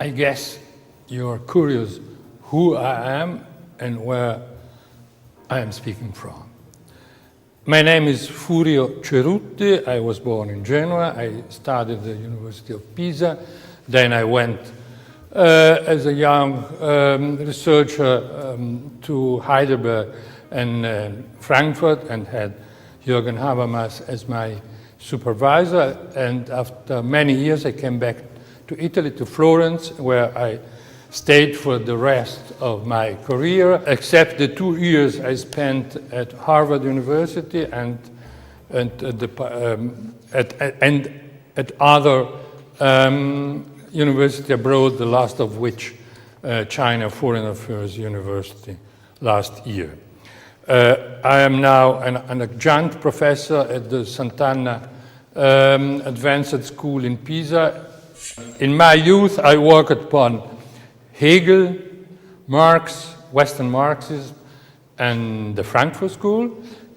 I guess you're curious who I am and where I am speaking from. My name is Furio Cerutti. I was born in Genoa. I studied at the University of Pisa. Then I went as a young researcher to Heidelberg and Frankfurt and had Jürgen Habermas as my supervisor. And after many years, I came back to Italy, to Florence, where I stayed for the rest of my career, except the 2 years I spent at Harvard University and at other universities abroad, the last of which China Foreign Affairs University last year. I am now an adjunct professor at the Sant'Anna Advanced School in Pisa. In my youth, I worked upon Hegel, Marx, Western Marxism, and the Frankfurt School.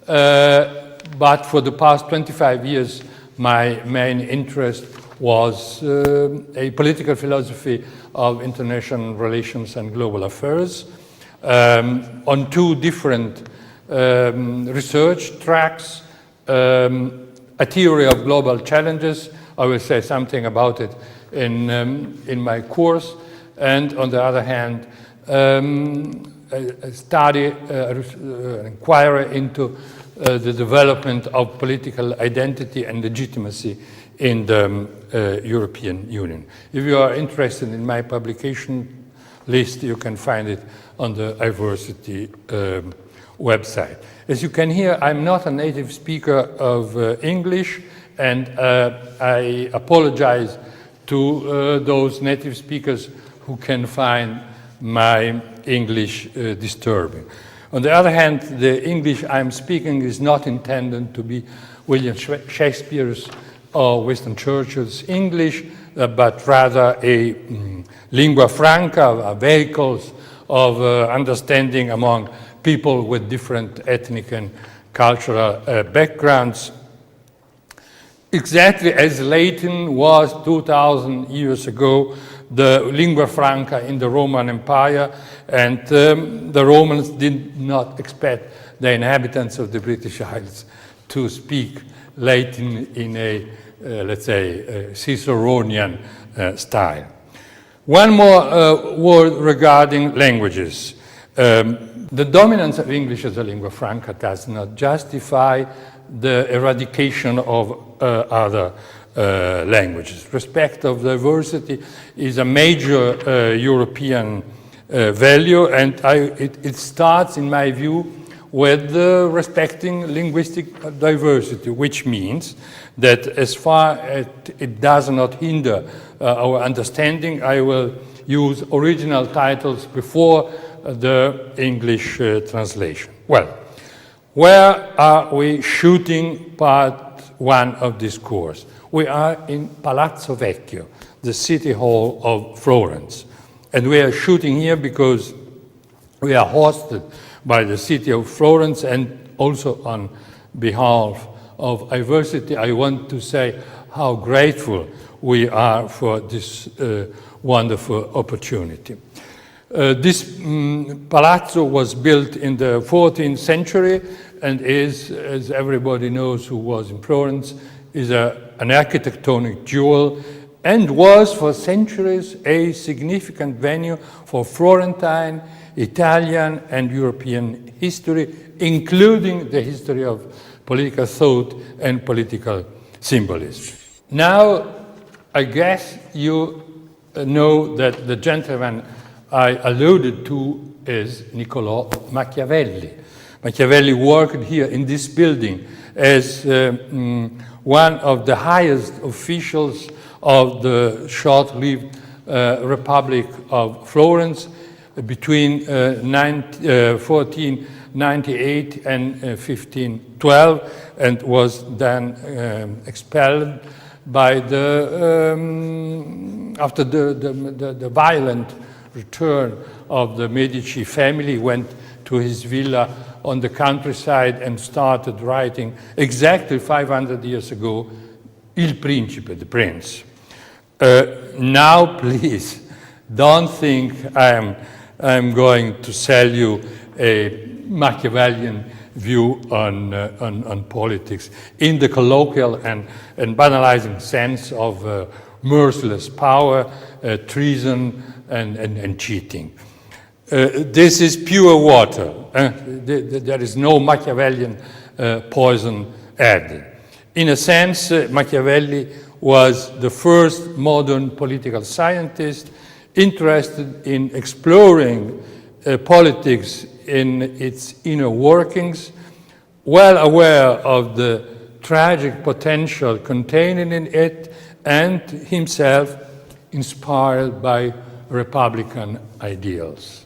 But for the past 25 years, my main interest was a political philosophy of international relations and global affairs on two different research tracks, a theory of global challenges. I will say something about it in my course. And on the other hand, a study, an inquiry into the development of political identity and legitimacy in the European Union. If you are interested in my publication list, you can find it on the iversity website. As you can hear, I'm not a native speaker of English, and I apologize to those native speakers who can find my English disturbing. On the other hand, the English I'm speaking is not intended to be William Shakespeare's or Winston Churchill's English, but rather a lingua franca, vehicles of understanding among people with different ethnic and cultural backgrounds. Exactly as Latin was 2,000 years ago, the lingua franca in the Roman Empire, and the Romans did not expect the inhabitants of the British Isles to speak Latin in a, let's say, Ciceronian style. One more word regarding languages. The dominance of English as a lingua franca does not justify the eradication of other languages. Respect of diversity is a major European value, and it starts, in my view, with respecting linguistic diversity, which means that as far as it does not hinder our understanding, I will use original titles before the English translation. Well, where are we shooting part one of this course? We are in Palazzo Vecchio, the city hall of Florence. And we are shooting here because we are hosted by the city of Florence, and also on behalf of iversity, I want to say how grateful we are for this wonderful opportunity. This palazzo was built in the 14th century and is, as everybody knows who was in Florence, is an architectonic jewel, and was for centuries a significant venue for Florentine, Italian, and European history, including the history of political thought and political symbolism. Now, I guess you know that the gentleman I alluded to is Niccolò Machiavelli. Machiavelli worked here in this building as one of the highest officials of the short-lived Republic of Florence between 1498 and 1512, and was then expelled by after the violent return of the Medici family. Went to his villa on the countryside and started writing exactly 500 years ago, Il Principe, the Prince. Now, please, don't think I'm going to sell you a Machiavellian view on politics in the colloquial and banalizing sense of merciless power, treason, and cheating. This is pure water. There is no Machiavellian poison added. In a sense, Machiavelli was the first modern political scientist interested in exploring politics in its inner workings, well aware of the tragic potential contained in it, and himself inspired by Republican ideals.